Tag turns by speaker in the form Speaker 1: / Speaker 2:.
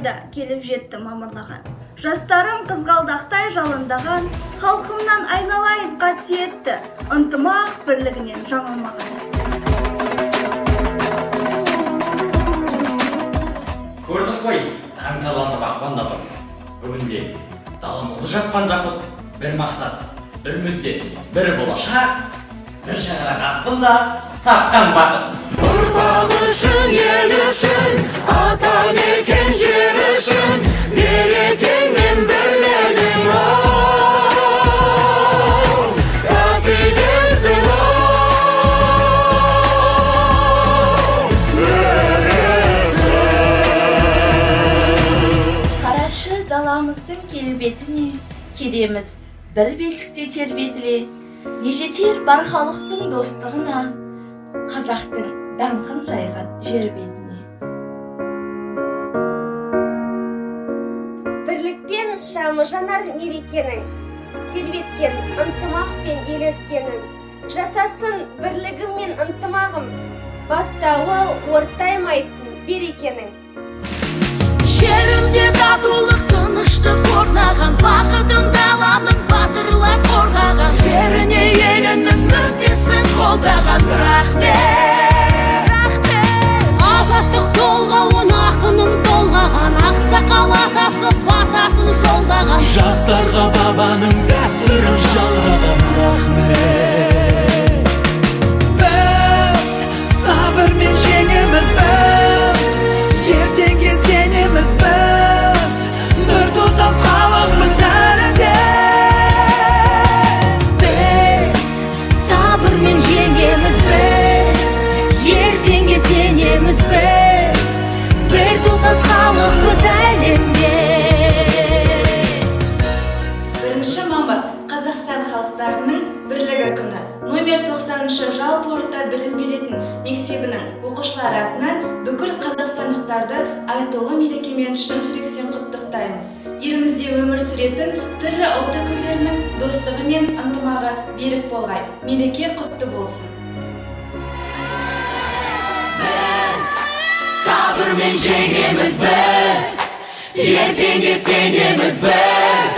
Speaker 1: айда келіп жетті мамырлаған. Жастарым қызғалдақтай жалындаған, халқымнан айналайын қасиетті, ынтымақ бірлігінен жаңылмаған.
Speaker 2: Көрдік қой, қаңталанып ақпандатып. Бүгінде даламызды жапқан жақұт, бір мақсат, бір мүдде, бір болашақ, бір шаңырақ астында тапқан бақыт.
Speaker 3: Ұрпақ үшін, ел үшін, ата мекен жер үшін, берекең мен бірлігің ол, кәсібіңсің ол, өресің.
Speaker 4: Қарашы даламыздың келбетіне, келеміз бір бесікте тербетіле, не жетер бар халықтың достығына, қазақтың даңқын жайған жер бетіне.
Speaker 5: Бірлікпен шамы жанар мерекенің, тербеткен ынтымақпен ел өткенін, жасасын бірлігім мен ынтымағым, бастауы ортаймайтын берекенің.
Speaker 3: Жерімде татулық тыныштық орнаған, бақытын даламның батырлар қорғаған, жеріне елінің мүддесін қолдаған. Рахмет, азаттық толғауын ақыным толғаған, ақсақал атасы батасын жолдаған,
Speaker 6: жастарға бабаның дәстүрін жалғаған. Рахмет. Біз сабырмен жеңеміз, біз ертеңге сенеміз, біз бір тұтас халықпыз әлемде.
Speaker 3: біз сабырмен жеңеміз, біз ертеңге сенеміз, біз бір тұтас халықпыз әлемде.
Speaker 4: 1 мамыр Қазақстан халықтарының бірлігі күні. Номер 90-шы жалпы орта білім беретін мектебінің оқушылары атынан бүкіл қазақстандықтарды айтулы мерекемен шын жүректен құттықтаймыз. Елімізде өмір сүретін түрлі ұлт өкілдерінің достығы мен ынтымағы берік болғай. Мереке құтты болсын.
Speaker 3: Сабырмен жеңеміз біз, ертеңге сенеміз біз,